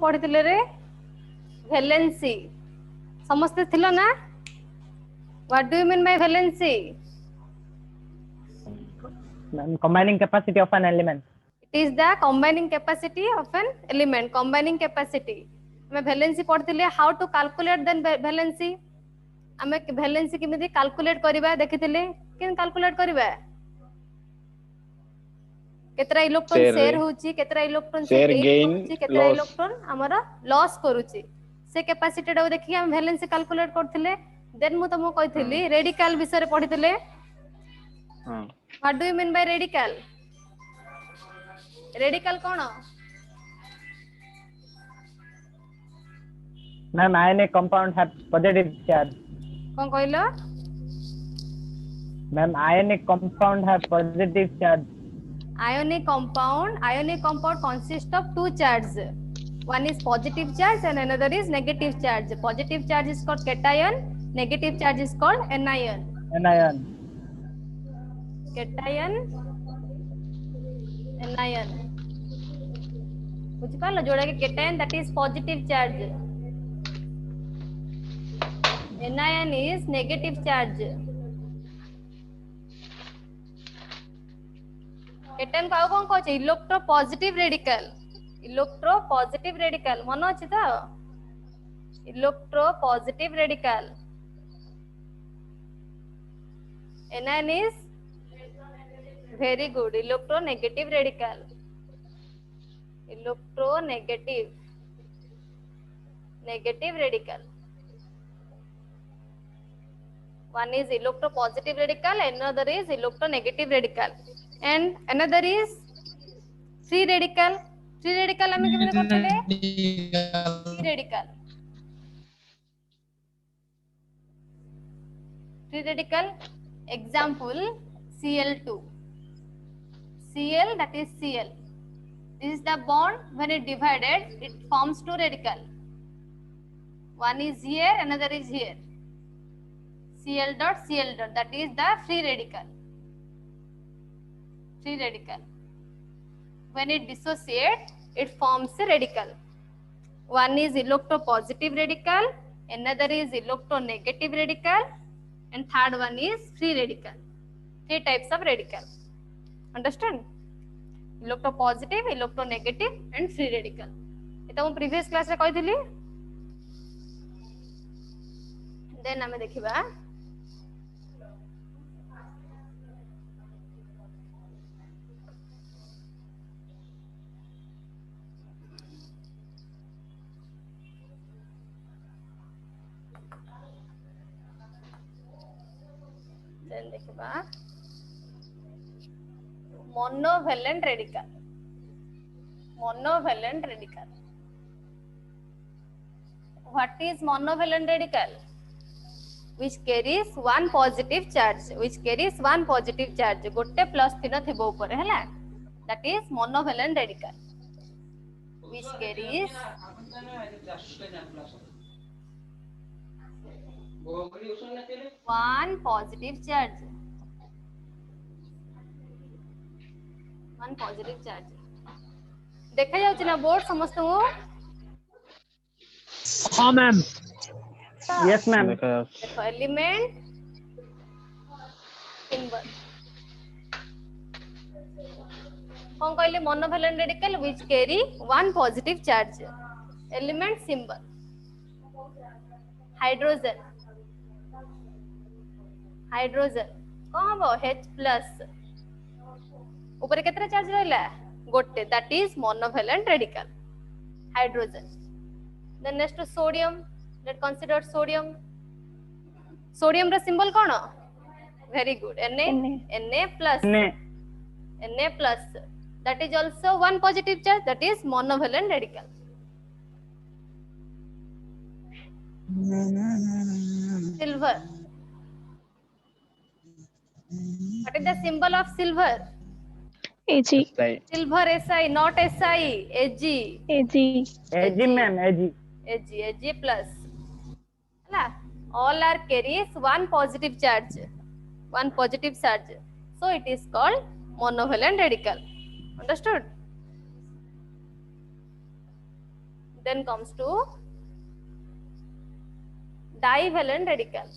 पढ़िथिले रे वैलेंसी समस्त थिलो ना what do you mean bye valency combining capacity of an element. It is the combining capacity of an element. Combining capacity. हमें valency पढ़िथिले how to calculate then valency हमें valency किमिति calculate करबा देखिथिले किन कैलकुलेट करबा केतरा इलेक्ट्रॉन शेयर होची केतरा electron से गेन होची केतरा इलेक्ट्रॉन हमरा लॉस करूची से कैपेसिटी डा देखि हम वैलेंसी कैलकुलेट करथिले देन मु तमो कहिथिली रेडिकल विषय रे पढ़िथिले what do you mean by radical radical कोन Ma'am, ionic compound have positive charge. कोन कहलो Ma'am, ionic compound have positive charge. Ionic compound consists of two charges. One is positive charge and another is negative charge. Positive charge is called cation, negative charge is called anion. Anion. Cation, anion. बुझ पालो जोड़ा के cation that is positive charge. Anion is negative charge. cation का कौन कहछ electro positive radical मन अछि त electro positive radical anion is very good electro negative radical one is electro positive radical another is electro negative radical and another is free radical हमें किबे करथिले free radical example Cl2 Cl that is Cl this is the bond when it divided it forms two radical one is here another is here Cl dot that is the free radical when it dissociates it forms a radical one is electropositive radical another is electronegative radical and third one is free radical three types of radical understand electropositive electronegative and free radical eta mo previous class रे कहिथिली then हमें देखिबा then देखिबा monovalent radical what is monovalent radical which carries one positive charge गोटे plus चिन्ह थिबो ऊपर हैला that is monovalent radical which carries one positive charge देखा जाउछि ना बोर्ड समस्त को हाँ मैम यस मैम देखो एलिमेंट सिंबल कौन कहले monovalent radical which carry one positive charge element symbol hydrogen कौन हो H+ ऊपर केतरा चार्ज रहला गोटे that is monovalent radical hydrogen then next sodium let consider sodium रा सिंबल कोन very good Na+ that is also one positive charge that is monovalent radical silver what is the symbol of silver Ag. Silver Si, not Si, Ag. Ag ma'am, Ag plus. All are carries one positive charge. So it is called monovalent radical. Understood? then comes to divalent radical.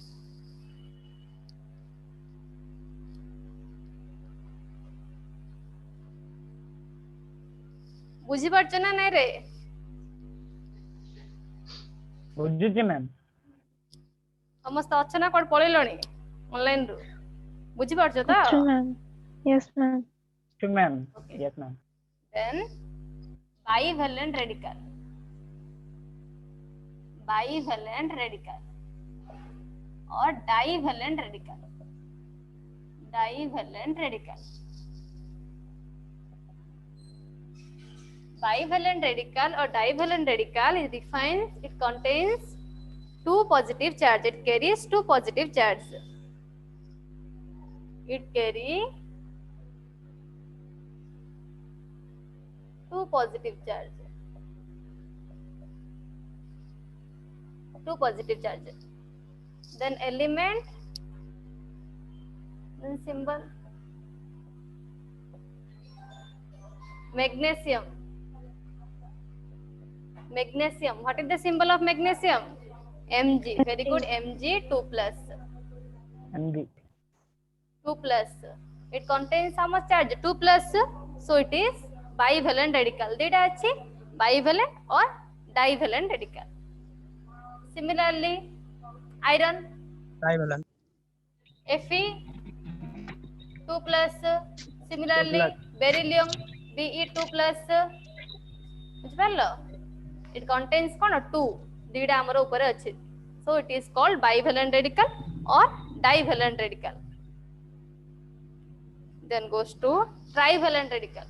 बुझी पारछ ना नहीं रे बुझुची ma'am समस्त अच्छा ना code पळेलणी online रु बुझी पारछ त अच्छा ma'am yes ma'am two ma'am Okay. Yes ma'am then bivalent radical or divalent radical bivalent radical or divalent radical is defined, it contains two positive charge, it carries two positive charge, it carry two positive charge, then element, then symbol magnesium, what is the symbol of magnesium? Mg, very good, Mg 2 plus, MG 2 plus, it contains how much charge? 2 plus, so it is bivalent radical, data achi bivalent or divalent radical. Similarly iron Trivalent. Fe 2 plus, similarly 2 plus. beryllium Be 2 plus, बुझिपारलो, it contains कोन 2 दीटा हमर ऊपर अछि, so it is called bivalent radical or divalent radical. Then goes to trivalent radical,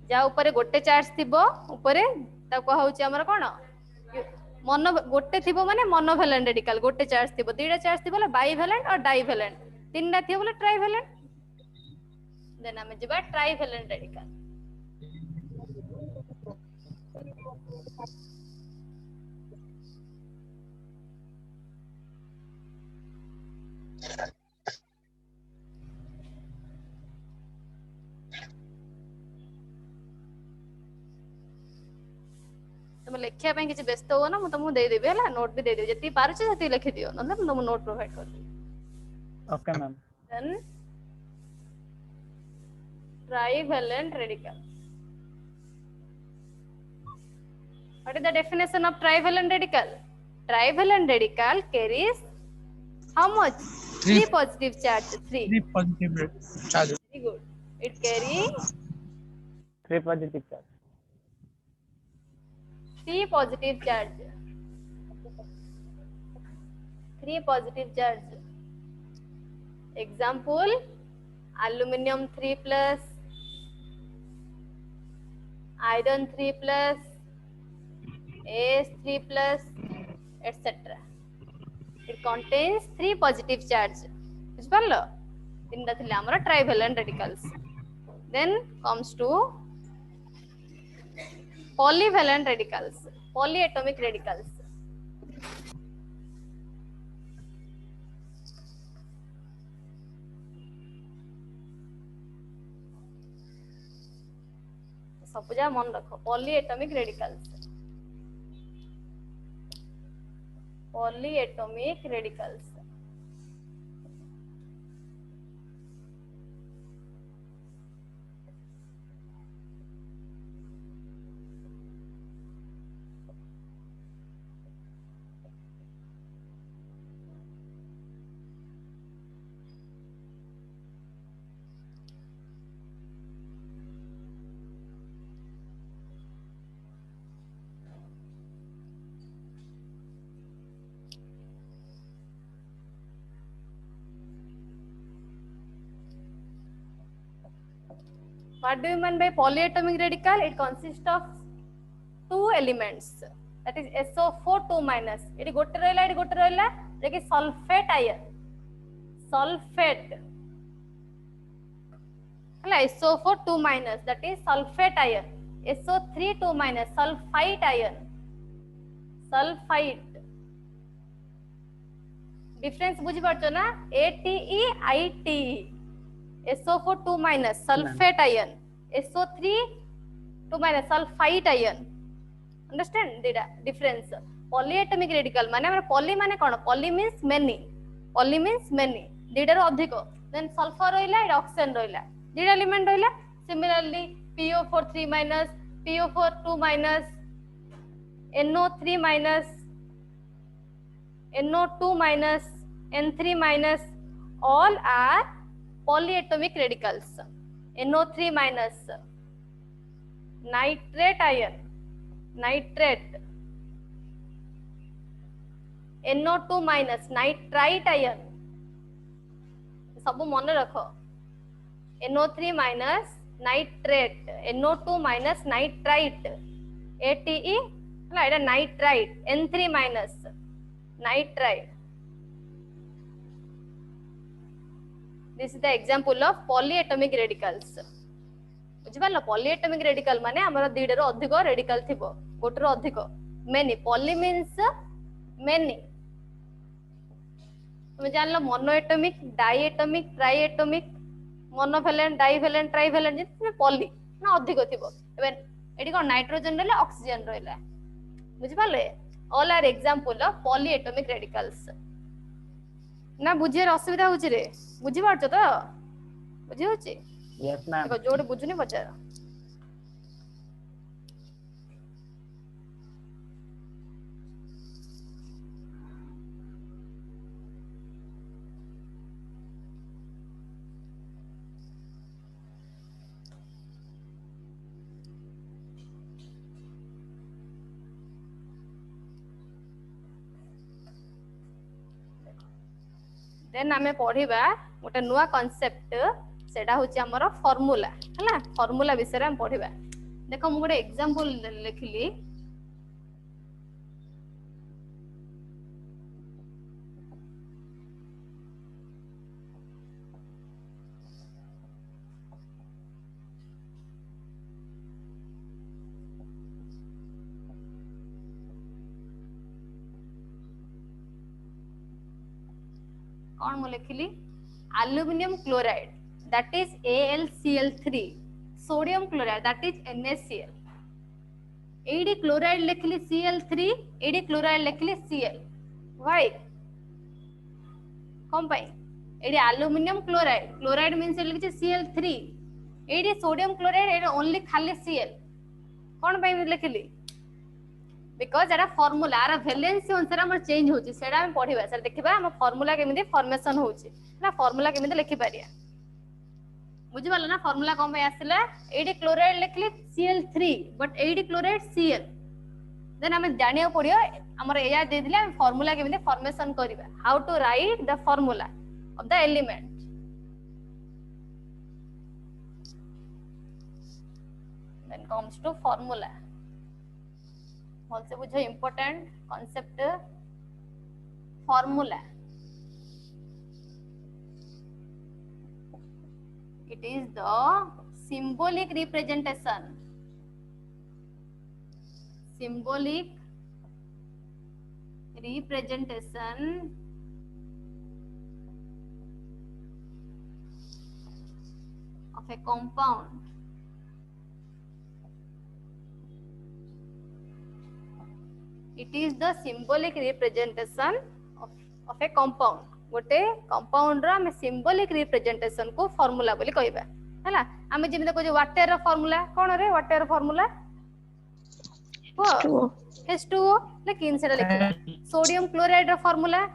जा ऊपर गोटे charge थिबो ऊपर ता को होउची हमर कोन मोनो गोटे थिबो माने मोनोवैलेंट रेडिकल, गोटे चार्ज थिबो, दीटा चार्ज थिबो ले बाइवैलेंट और डाइवैलेंट, तीनटा थिबो ले ट्राइवैलेंट, देन हम जिबा ट्राइवैलेंट रेडिकल. तुम लिखिया पे किसी व्यस्त हो ना, तुमको दे देबे हला, नोट भी दे देबे, जति पारुछ जति लिखि दियो, नंदे तुम नोट प्रोवाइड कर दे. Okay ma'am Then trivalent radical, what is the definition of trivalent radical? Trivalent radical carries how much? Three. 3 positive charge, 3. 3 positive charges. Very good, it carries 3 positive charge 3 positive charge, 3 positive charge. Example, aluminum 3 plus, iron 3 plus, As 3 plus, etc. It contains 3 positive charge. बुझ पारलो, तीनटा थिले हमर trivalent radicals. Then comes to polyvalent radicals, polyatomic radicals. सब जा मन रखो, polyatomic radicals, polyatomic radicals. What do you mean by polyatomic radical? It consists of 2 elements, that is SO4 2 minus. It gote roila J sulphate ion, sulphate हला SO4 2 minus, that is sulfate ion. SO3 2 minus, sulfite ion, sulfite. Difference बुझी पारछो ना, ATE ITE. SO4 2 minus sulfate ion, SO3 2 minus sulphide ion understand दिडा difference polyatomic radical माने हमर poly माने कोन poly means many दिडा रो अधिक देन सल्फर रहिला एटा ऑक्सीजन रहिला दिडा एलिमेंट रहिला similarly PO4 3 minus PO4 2 minus NO3 minus NO2 minus N3 minus all are polyatomic radicals. NO3 minus nitrate ion, nitrate. NO2 minus nitrite ion. सब मन रख. NO3 minus nitrate, NO2 minus nitrite, ATE ହେଲା ଏଟା nitrite, N3 minus nitrite. This is the example of polyatomic radicals. बुझिपारल polyatomic radical माने हमर दिडे रो अधिक radical थिबो गोटे रो अधिक many poly means many तुम जानलो monoatomic diatomic triatomic monovalent divalent trivalent जे poly ना अधिक थिबो एबे एडी को नाइट्रोजन रहले ऑक्सीजन रहले बुझिपारले all are example of polyatomic radicals ना बुझियर असुविधा होची रे बुझि पारछ तो बुझि होची यस मैम देखो जोड बुझुनी पचार देन आमे पढिबा गोटे नुवा कांसेप्ट सेटा होची हमर फार्मूला हला फार्मूला विषय रे हम पढिबा देखो मु गोटे एग्जांपल लिखली कौन मु लिखली aluminium chloride that is AlCl3 sodium chloride that is NaCl एडी क्लोराइड लिखली Cl3 एडी क्लोराइड लिखली Cl why कौन पाई एडी aluminium chloride chloride means लिखछि Cl3 एडी sodium chloride एडी only खाली Cl कौन पाई लिखली बिकॉज एरा फार्मूला आरा वैलेंसी अनुसार हमर चेंज होची सेडा हम पढिबा सर देखिबा हम फार्मूला केमिति फॉर्मेशन होची ना फार्मूला केमिति लिखि पारिया बुझि पालो ना फार्मूला कोन पे आसिला एडी क्लोराइड लिखली Cl3 बट एडी क्लोराइड Cl देन हम जानियो पडियो हमर एया दे दिले हम फार्मूला केमिति फॉर्मेशन करिबा how to write the formula of the element then comes to formula also बुझो important concept formula it is the symbolic representation of a compound it is the symbolic representation of a compound गोटे compound रो हम symbolic representation को formula बोली कहबा हला हम जेमे को वाटर रो फार्मूला कोन रे वाटर रो फार्मूला H2O लेकिन सेटा लिखबा सोडियम क्लोराइड रो फार्मूला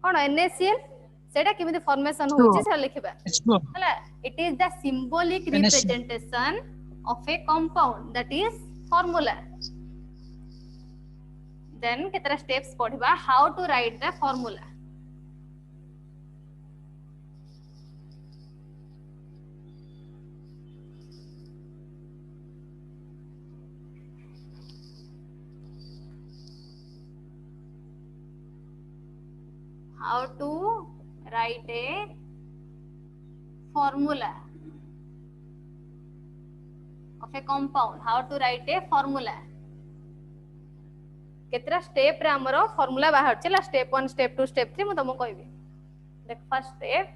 कोन NaCl सेटा केमिति फॉर्मेशन होची सेटा लिखबा हला it is the symbolic representation of a compound that is formula then केतरा स्टेप्स पढिबा how to write the formula how to write a formula of a compound how to write a formula केतरा step रे हमरो formula बाहर चला step 1 step 2 step 3 मु तुमको कहबी देख first step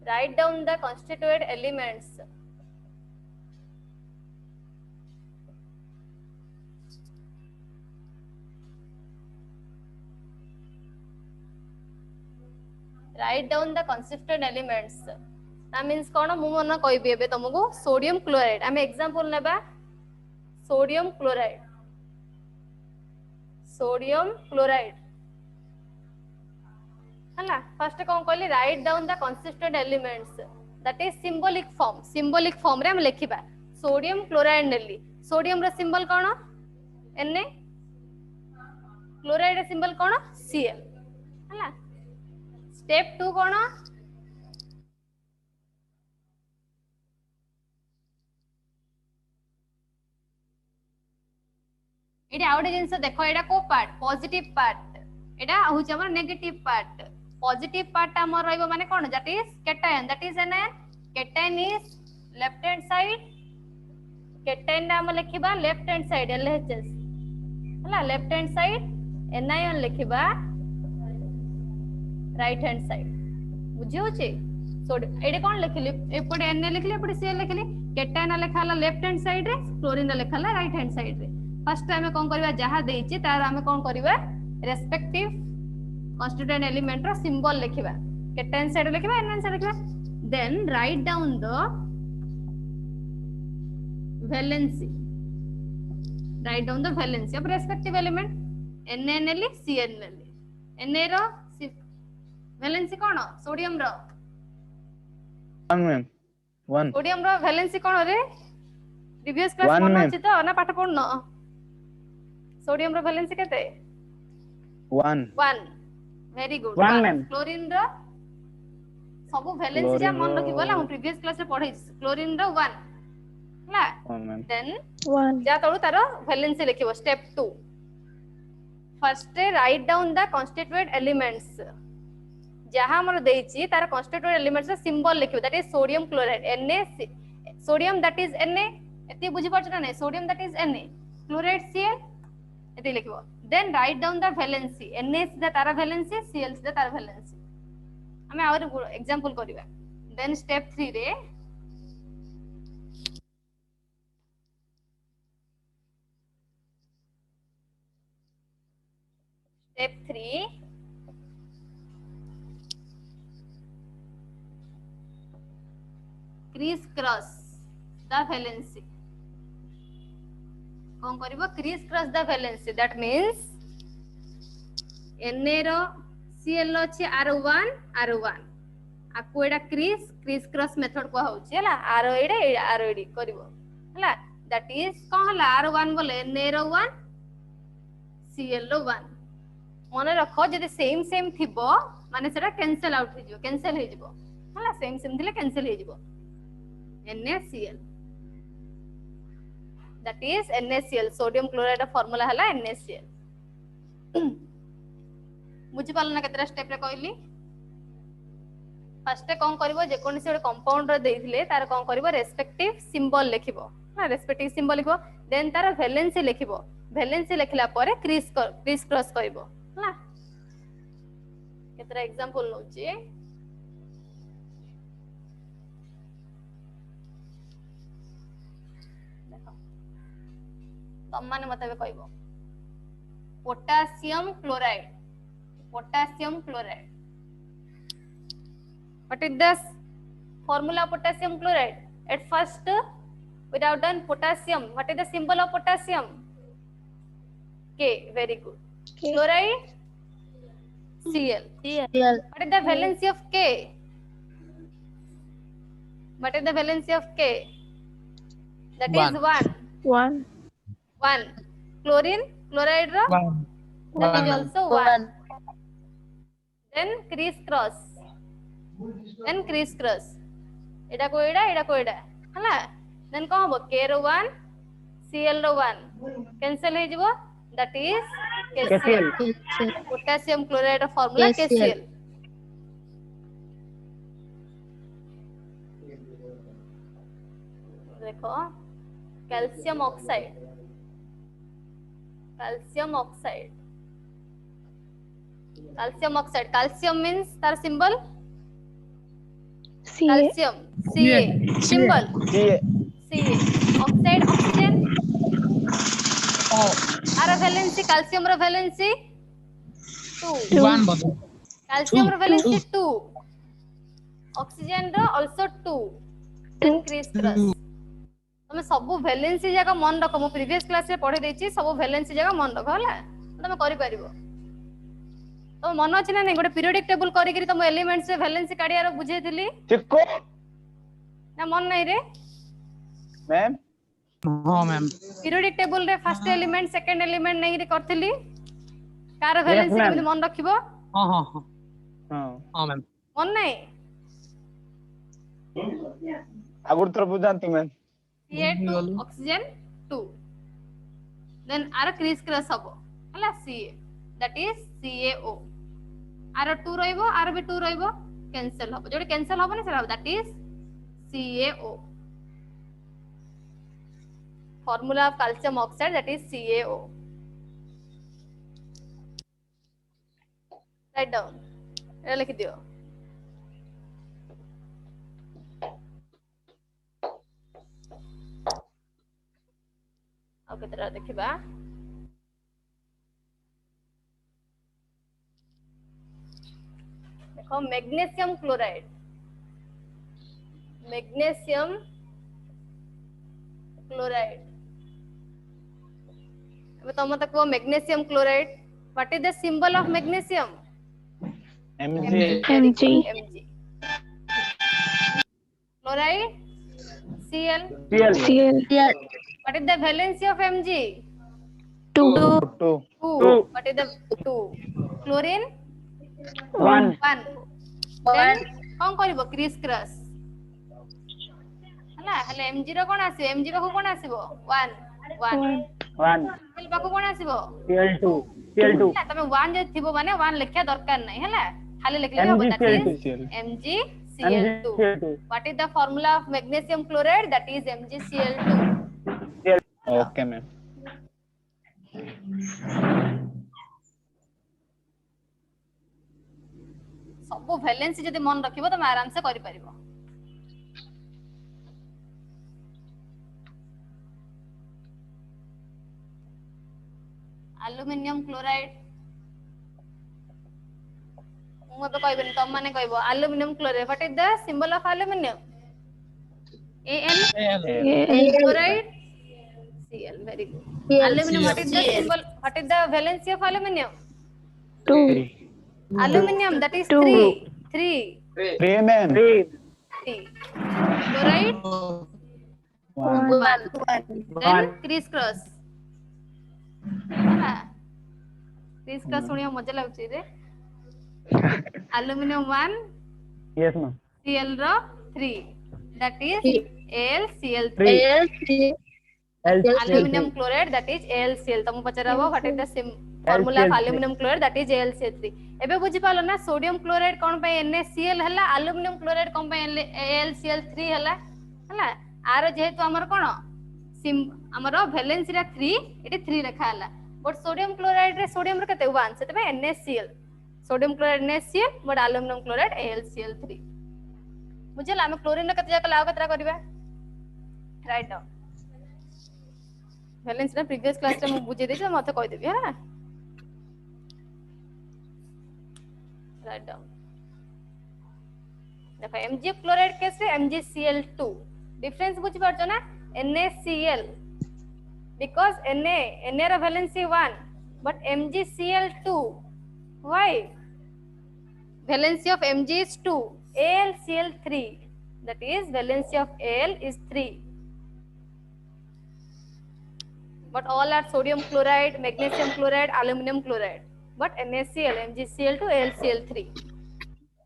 Write down the constituent elements. Write down the constituent elements. That means कौन मु मन कहबी एबे तुमको सोडियम क्लोराइड आम एग्जांपल नेबा सोडियम क्लोराइड हला फर्स्ट कौन कहली right down the consistent elements that is symbolic form रे हम लिखिबा सोडियम क्लोराइड नेली सोडियम रो सिंबल कौन Na क्लोराइड रो सिंबल कौन Cl हला स्टेप 2 कौन एटा आउटे जिंस देखो एटा को पार्ट पॉजिटिव पार्ट एटा होछ हमर नेगेटिव पार्ट पॉजिटिव पार्ट हमर रहइबो माने कोन that is cation that is an cation is left hand side cation नाम लिखिबा लेफ्ट हैंड साइड LHS हला लेफ्ट हैंड साइड एनायन लिखिबा राइट हैंड साइड बुझियो छी सो एडे कोन लिखली एपडे Na लिखली एपडे Cl लिखली कैटायन लिखाला लेफ्ट हैंड साइड रे क्लोरीन लिखाला राइट हैंड साइड रे फर्स्ट टाइम कौन करबा जहा देछि तार हम कौन करबा रेस्पेक्टिव constituent element रो सिंबल लिखिबा कैटायन साइड लिखिबा एनायन साइड लिखिबा then right down the valency of respective element Na नेली Cl नेली Na रो valency कोन सोडियम रो 1 मैम 1 सोडियम रो valency कोन रे प्रीवियस क्लास मन अछि तो ना पाठ पढन सोडियम रो valency केते 1 वेरी गुड 1 मैम क्लोरीन रो सब valency जा मन रखि बोला हम प्रीवियस क्लास रे पढै क्लोरीन रो 1 हला 1 मैम देन 1 जा तळु तारो valency लिखिबो step 2 first write down the constituent elements जहां हमर देछि तार constituent elements रो सिंबल लिखिबो that is sodium chloride Na sodium that is Na एते बुझि परछ ना sodium that is Na chloride Cl एते लिखिबो then right down the valency Na सीधा तारा valency Cl सीधा तारा valency हमें और एग्जांपल करबा देन स्टेप 3 रे step 3 criss cross the valency कौन करिवो criss cross the valency that means Na रो Cl अछि R1 आकु एडा क्रीज क्रॉस मेथड को होछि हला R एडे करिवो हला दैट इज कोन हला R1 बोले Na रो 1 Cl रो 1 मन रखो जदि सेम थिबो माने सेटा कैंसिल आउट हो जिवो कैंसिल हो जिवो हला सेम थिले कैंसिल हो जिवो NaCl that is NaCl sodium chloride formula हला NaCl बुझि पालना केतरा स्टेप रे कहली फर्स्ट कोन करबो जे कोन से कंपाउंड रे देथिले तार कोन करबो रेस्पेक्टिव सिंबल लिखिबो ना रेस्पेक्टिव सिंबल लिखबो देन तार वैलेंसी लिखिबो वैलेंसी लिखला परे क्रीज क्रॉस करबो ना केतरा एग्जांपल नउची तमाने मते कहबो potassium chloride what is the formula of potassium chloride at first we have done potassium what is the symbol of potassium K very good K. chloride Cl what is the valency of K that is 1 chlorine chloride ro 1 that is also 1 then criss cross एडा को एडा हला then को हबो K रो 1 Cl रो 1 cancel हे जिवो that is KCl potassium chloride रो फार्मूला KCl देखो कैल्शियम ऑक्साइड कैल्शियम मींस तार symbol Ca. Calcium, Ca. Symbol, Ca. Ca. Oxide, oxygen. Oh, Our valency, calcium ର valency 2. one bottle. Calcium ର valency Two. 2. Oxygen ର also 2. Then criss cross. ତମେ ସବୁ ଭ୍ୟାଲେନ୍ସି ଜାଗା ମନେ ରଖ, ମୁଁ ପ୍ରିଭିୟସ୍ କ୍ଲାସରେ ପଢେଇ ଦେଇଛି, ସବୁ ଭ୍ୟାଲେନ୍ସି ଜାଗା ମନେ ରଖ ହେଲା, ତମେ କରିପାରିବ। ତମ ମନ ଅଛି ନା ନାଇଁ, ଗୋଟେ ପିରିୟଡିକ ଟେବୁଲ କରିକି ତମ ଏଲିମେଣ୍ଟସ ରେ ଭ୍ୟାଲେନ୍ସି କାଢିବାର ବୁଝେଇଥିଲି चिक्को ନା ମନେ ନାହିଁ ରେ? मैम हाँ मैम। ପିରିୟଡିକ ଟେବୁଲ ରେ ଫାର୍ଷ୍ଟ ଏଲିମେଣ୍ଟ ସେକେଣ୍ଡ ଏଲିମେଣ୍ଟ ନେଇକି କରିଥିଲି, କାର Yes, ଭ୍ୟାଲେନ୍ସି ma'am. କେମିତି ମନେ ରଖିବ, हाँ हाँ हाँ हाँ हाँ मैम। ମନେ ନାହିଁ? आगुर तरफ जानती मैम Ca2 oxygen 2, then आर क्रिस क्रॉस हबो हला Ca, that is CaO, आर 2 रहइबो, आर भी 2 रहइबो, कैंसिल हबो, जोडी कैंसिल हबो ना सेरा, that is CaO, formula of calcium oxide, that is CaO, write down, एटा लिखि दियो। ओके तेरा देखिबा, देखो मैग्नीशियम क्लोराइड, मैग्नीशियम क्लोराइड, अब तुम मत को magnesium chloride, what is the symbol of magnesium? MG Mg. Mg. Chloride, Cl. CL Cl. What is the valency of Mg? 2. 2 2. What is the 2? Chlorine, 1 1. Then कौन करिवो criss cross हला हले Mg रो कोन आसीबो, Mg पाखु कोन आसीबो 1 1, 1 Cl पाखु कोन आसीबो CL2 CL2 हला तमे 1 जे थिबो माने 1 लिखिया दरकार नै हला, खाली लिखले हो, that is MgCl2. What is the formula of magnesium chloride? That is MgCl2. Okay ma'am सब वैलेंसी जदि मन रखिबो त आराम से करि परिबो। एल्युमिनियम क्लोराइड मु तो कहबेनी, तुम माने कहबो aluminium chloride, what is the symbol of aluminium? Al, chloride, Cl, very good. Aluminum, what is the symbol, what is the valency of aluminum? 2. Aluminum, that is 2. 3. 3 ma'am 3. Chloride, 1. Then criss cross. Criss cross सुनियो मजा लागुची रे। Aluminum 1, yes ma'am Cl रो 3, that is AlCl3. Aluminum chloride, that is AlCl. तुम पचराबो what is the formula of aluminum chloride, that is AlCl3. एबे बुझी पालो ना सोडियम क्लोराइड कोन पे NaCl हला, एल्युमिनियम क्लोराइड कोन पे AlCl3 हला हला, आरो जेहेतु हमर कोन हमर वैलेंसी रा 3, एटी 3 लिखा हला, बट सोडियम क्लोराइड रे सोडियम रे कते 1, सेते पे NaCl, sodium chloride NaCl, but aluminium chloride AlCl3। बुझला, हम क्लोरीन रे कते जाक लाव कतरा करबा, राइट डाउन वैलेंस ना प्रीवियस क्लास रे मु बुझे देछ, मते कहि देबी हा, राइट डाउन। देखो Mg क्लोराइड केस रे MgCl2 डिफरेंस बुझ परछो ना, NaCl बिकॉज़ Na रा valency 1 but MgCl2, why? Valency of Mg is 2, AlCl3, that is valency of Al is 3, but all are sodium chloride, magnesium chloride, aluminum chloride, but NaCl, MgCl2, AlCl3,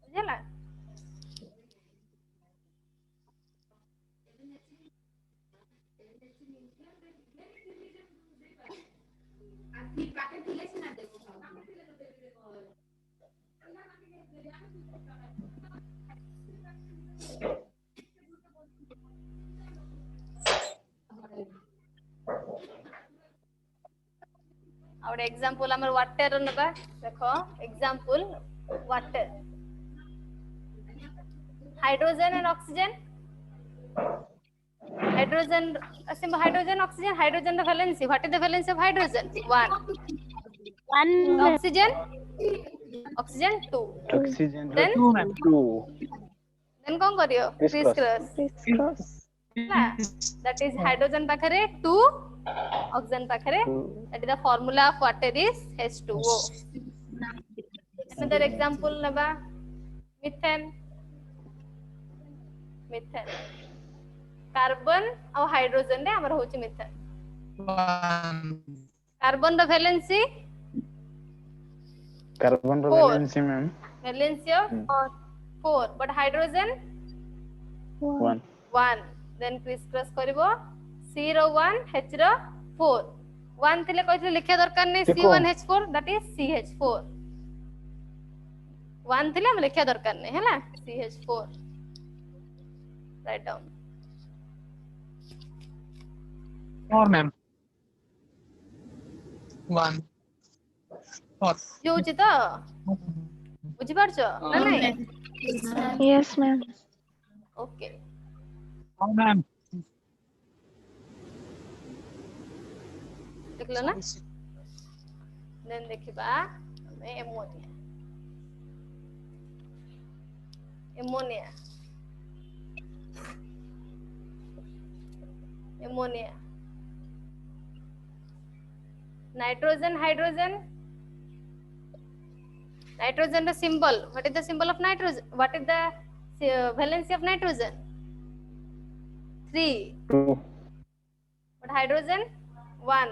बुझला? और example हमर water नबा, देखो example water, hydrogen and oxygen. Hydrogen, hydrogen, oxygen, hydrogen the valency. What is the valency of hydrogen? 1. One. Oxygen, oxygen 2. Oxygen Then 2 ma'am. 2. then कौन करियो? Criss cross. Criss cross. That is hydrogen पाखरे 2, oxygen पाखरे. That is the formula of water is H2O. Another example नबा methane. Methane. Carbon और hydrogen रे हमर होची methane. 1. Carbon the valency. Carbon ro 4. valency ma'am. Valency of 4. But hydrogen 1. 1. Then crisscross करिवो C row 1, H रो 4. 1 थिले कहितले लिखिया दरकार नै C1H4 that is CH4. 1 थिले हम लिखिया दरकार नै हैला CH4. Write down. 4 ma'am. 1. 4. जो होची तो बुझी पारछो ना नै? Yes, ma'am. Okay. Oh ma'am. देखलो ना? देन देखिबा हमें ammonia. Ammonia. Ammonia. Nitrogen, hydrogen. Nitrogen the symbol. What is the symbol of nitrogen? What is the valency of nitrogen? 3. 2. But hydrogen 1.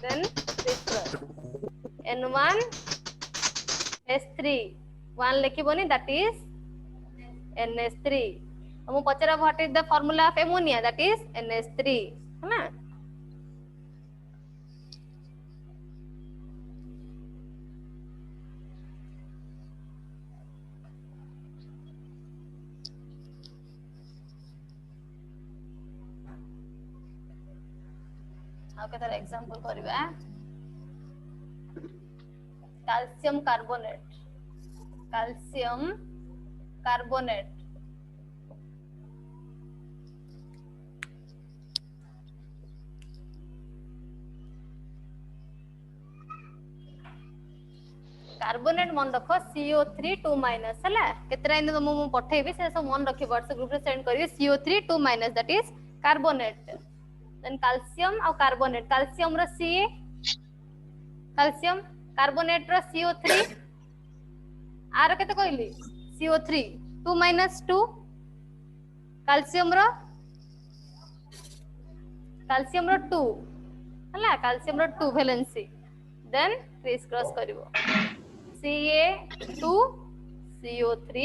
Then this one. N1 S3. 1 लिखिबोनी that is NS3. हम पचरा what is the formula of ammonia that is NS3 है ना? ଆଉ କେତେଟା example କରିବା calcium carbonate carbonate मन रख CO3 2 minus हला केतरा इन तुम मु पठेबी से सब मन रखि व्हाट्सएप ग्रुप रे सेंड करिवे CO3 2 minus that is carbonate then calcium और कार्बोनेट कैल्शियम रो Ca कैल्शियम कार्बोनेट रो CO3 आर केते कहली CO3 2 माइनस 2 कैल्शियम रो 2 हला कैल्शियम रो 2 वैलेंसी देन क्रिस क्रॉस करिवो Ca2 CO3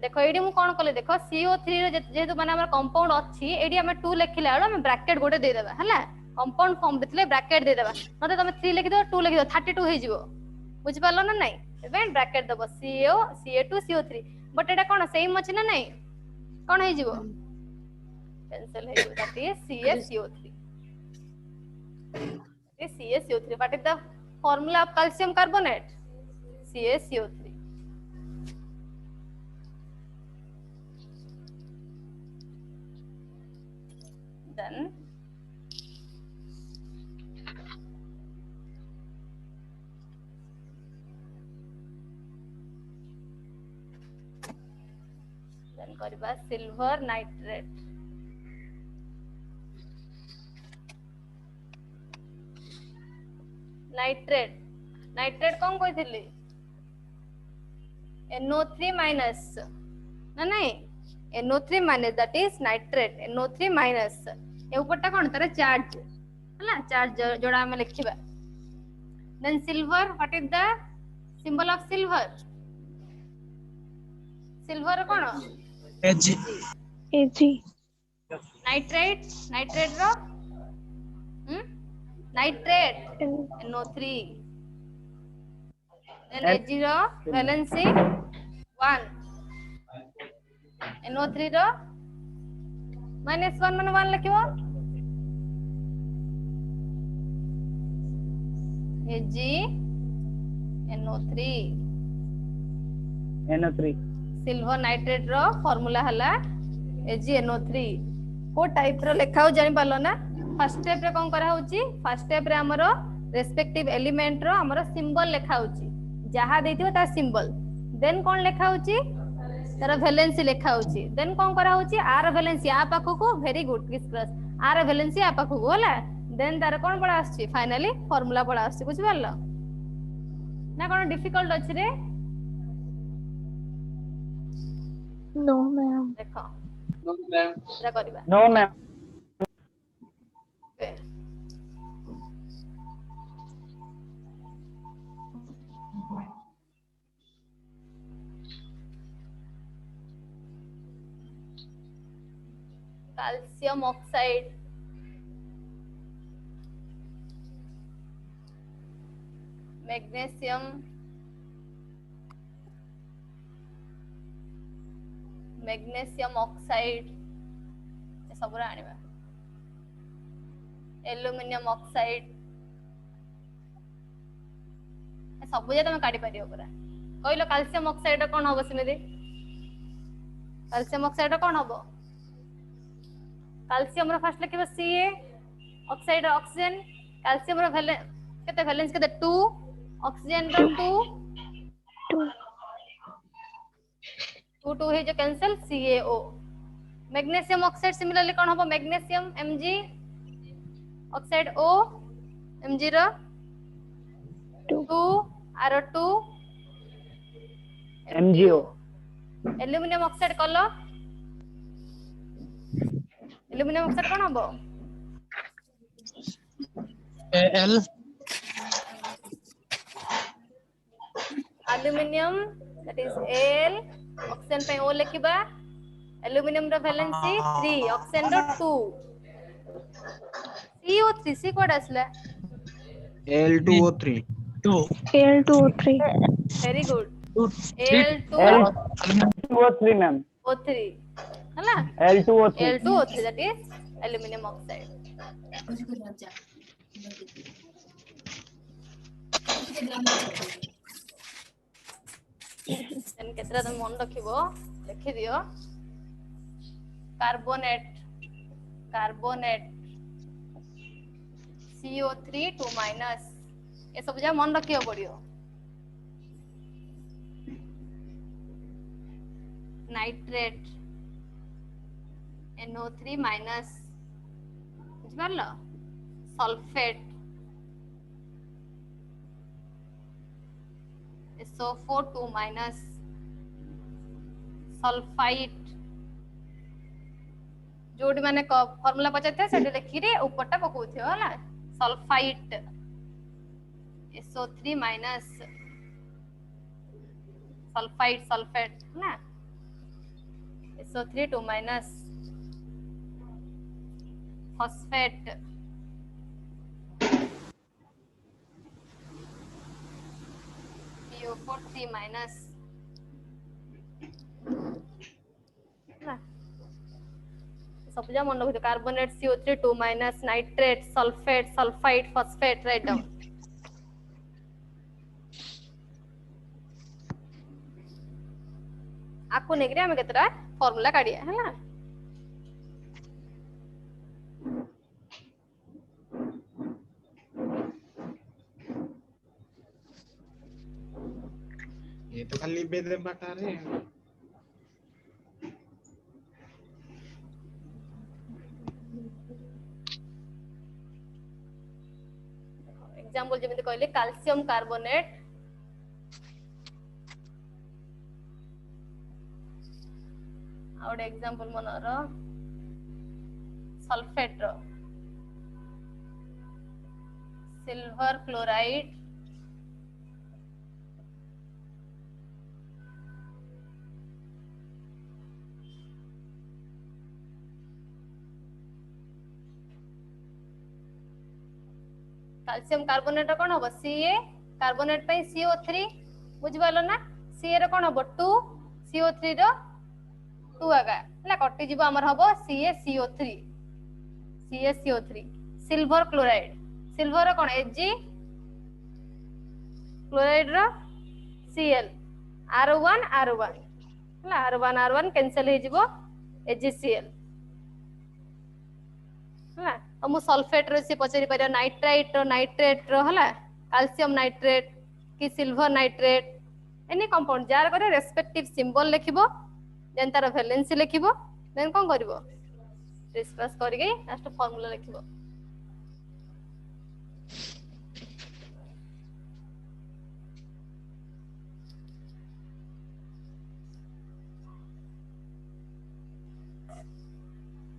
देखो एडी मु कोन कले देखो CO3 रे जेतु माने हमर कंपाउंड अछि एडी हम 2 लिखिला हम ब्रैकेट गोटे दे देबा हला कंपाउंड फॉर्म देतले ब्रैकेट दे देबा नते तमे 3 लिखि दो 2 लिखि दो 32 हे जिवो बुझि पालो ना नै एबे ब्रैकेट दबो CO Ca2 CO3 but Etah cone same अछि ना नै कोन हे जिवो कैंसिल हे जिवो that is CaCO3 this CaCO3 what is the formula of calcium carbonate CaCO3 then କରିବା silver nitrate नाइट्रेट कौन कहिथिली NO3 माइनस ना नहीं NO3 minus that is nitrate NO3 minus ए ऊपरटा कोन तारे चार्ज हला चार्ज जोड़ा हम लिखिबा then silver what is the symbol of silver कोन Ag. नाइट्रेट रो नाइट्रेट NO3 then Ag रो valency 1 NO3 रो -1 माने 1 लिखिबो Ag NO3 NO3 silver nitrate रो फार्मूला हला AgNO3 को टाइप रो लेखा हो जानि पालो ना फर्स्ट स्टेप रे कोन करा होची फर्स्ट स्टेप रे हमरो रेस्पेक्टिव एलिमेंट रो हमरो सिंबल लेखा होची जहा देथिबो ता सिंबल देन कोन लेखा होची तार वैलेंसी लेखा होची देन कोन करा होची आर वैलेंसी आ पाखो को वेरी गुड क्रिस आर वैलेंसी आ पाखो को होला देन तार कोन पड़ा आछी फाइनली फार्मूला पड़ा आछी बुझ पारलो ना कोन डिफिकल्ट अछि रे No, ma'am. देखो No, ma'am. जा करबा No, ma'am. Calcium oxide magnesium oxide ये सब आनिबा एल्युमिनियम ऑक्साइड ये सब जे तुम काढी परियो पूरा कहलो कैल्शियम ऑक्साइड कोन होबो सिमिति कैल्शियम ऑक्साइड कोन होबो कैल्शियम रो फर्स्ट लिखिबो Ca ऑक्साइड ऑक्सीजन कैल्शियम रो केते वैलेंस केते 2 ऑक्सीजन रो 2 2 हे जो cancel CaO magnesium oxide similarly कोन होबो magnesium Mg oxide O Mg रो 2 आरो 2 MgO. एल्युमिनियम ऑक्साइड कलो एल्युमिनियम ऑक्साइड कोन होबो Al aluminium that is Al oxygen पे O लिखिबा एल्युमिनियम रो वैलेंसी 3 ऑक्सीजन रो 2 CO3 C कोड असला L2O3. 2 Al2O3. Very good 2 L2O3, ma'am. O3 हला L2O3. L2O3 that is aluminum oxide then केतरा तुम मन रखिबो लिखि दियो कार्बोनेट CO3 2 माइनस ये सब जा मन रखियो पड़ियो नाइट्रेट NO3 माइनस बुझलो सल्फेट SO4 2 माइनस सल्फाइट जोडी माने फार्मूला पचाते सेठी लिखि रे ऊपरटा पकोथियो होला सल्फाइट SO3 माइनस सल्फेट ना SO3 2 minus phosphate PO4 3 minus ना सब जा मन रखो carbonate CO3 2 minus nitrate sulphate sulphite phosphate write down आपको नेगरे हमें केतरा फार्मूला काढिया हैला ये तो खाली बेदे बता रहे हैं। एग्जांपल जेमिति कहले कैल्शियम कार्बोनेट और एग्जांपल मनर सल्फेट रो सिल्वर क्लोराइड कैल्शियम कार्बोनेट कोन होबो Ca कार्बोनेट पे CO3 बुझबालो ना Ca रो कोन होबो 2 CO3 रो 2 आगा हला कटि जीवो हमर होबो CaCO3 सिल्वर क्लोराइड सिल्वर रो कोन Ag क्लोराइड रो Cl R1 हला R1 कैंसिल हे जिवो AgCl हला तो मु सल्फेट रे से पचरी परियो नाइट्रेट रो हला कैल्शियम नाइट्रेट कि silver nitrate any compound jar करे रेस्पेक्टिव सिंबल लिखिबो देन तार वैलेंसी लिखिबो देन कोन करबो डिस्कस करके लास्ट फार्मूला लिखिबो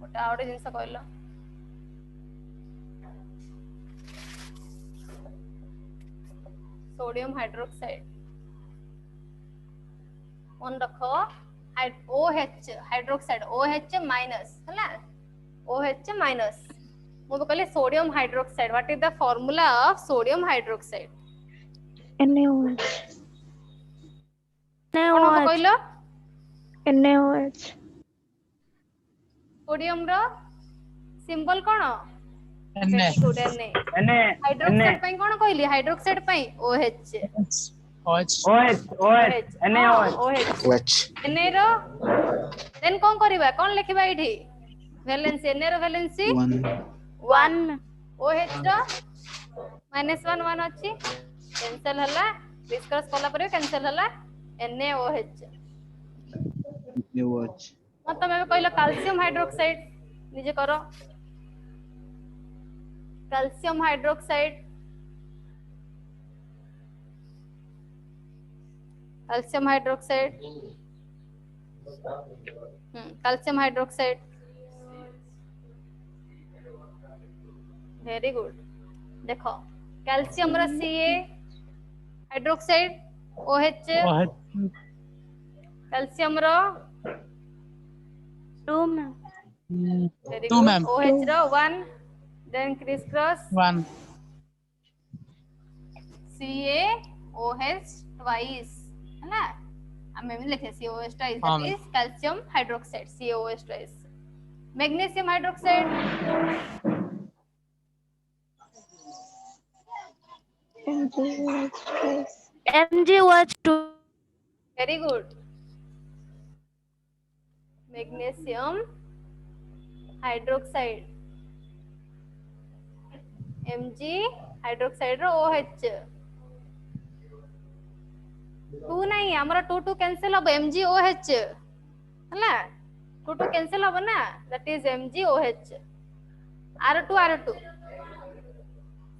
ओटा आउट जिंस कहलो सोडियम हाइड्रोक्साइड मन रखो OH हाइड्रोक्साइड OH माइनस हला OH माइनस मु कहले sodium hydroxide what is the formula of sodium hydroxide NaOH कोन कहलो NaOH सोडियम रो सिंबल कोन Na. Na हाइड्रोक्साइड पई कोन कहली हाइड्रोक्साइड पई OH OH NaOH Na रो देन कोन करबा कोन लिखबा इठी वैलेंसी Na रो वैलेंसी 1 OH रो -1 1 अछि कैंसिल हला डिस्कस कला पर कैंसिल हला NaOH मतलब मैं कहलो कैल्शियम हाइड्रोक्साइड निजे करो calcium hydroxide calcium hydroxide very good देखो कैल्शियम रो Ca हाइड्रोक्साइड OH कैल्शियम रो 2 ma'am very 2 good ma'am. OH रो 1 then criss cross 1 CaOH twice है ना हम में लिखे CaOH twice हाँ, that is calcium hydroxide CaOH twice magnesium hydroxide MgOH2 very good magnesium hydroxide Mg hydroxide row OH 2 नहीं हमरा 2 कैंसिल अब MgOH हला 2 कैंसिल अब ना that is MgOH R2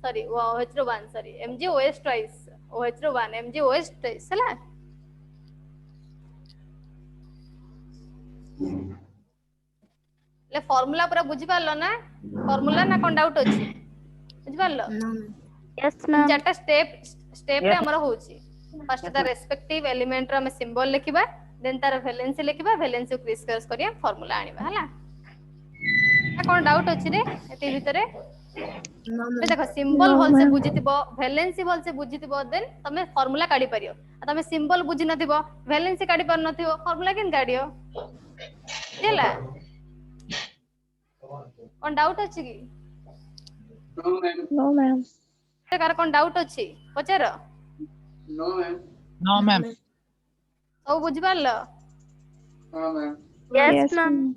sorry OH रो 1 सॉरी MgOH twice OH रो 1 MgOH twice हला ले फार्मूला पूरा बुझि पारलो ना फार्मूला ना कोन डाउट अछि बुझि पारलो yes ma'am चारटा स्टेप रे हमर होछि फर्स्ट द रेस्पेक्टिव एलिमेंट रो हम सिंबल लिखिबा देन तार वैलेंसी लिखिबा वैलेंसी को क्रिस क्रॉस करिया फार्मूला आनिबा हला कोन डाउट अछि रे एते भितरे देखो सिंबल No, भल से ma'am. बुझितिबो वैलेंसी भल से बुझितिबो देन तमे फार्मूला काढी परियो आ तमे सिंबल बुझि नथिबो वैलेंसी काढी पर नथिबो फार्मूला केन काढियो देला कोन डाउट अछि की no ma'am ते कार कोन डाउट अछि पचारो No, ma'am. सब बुझि पारलो yes ma'am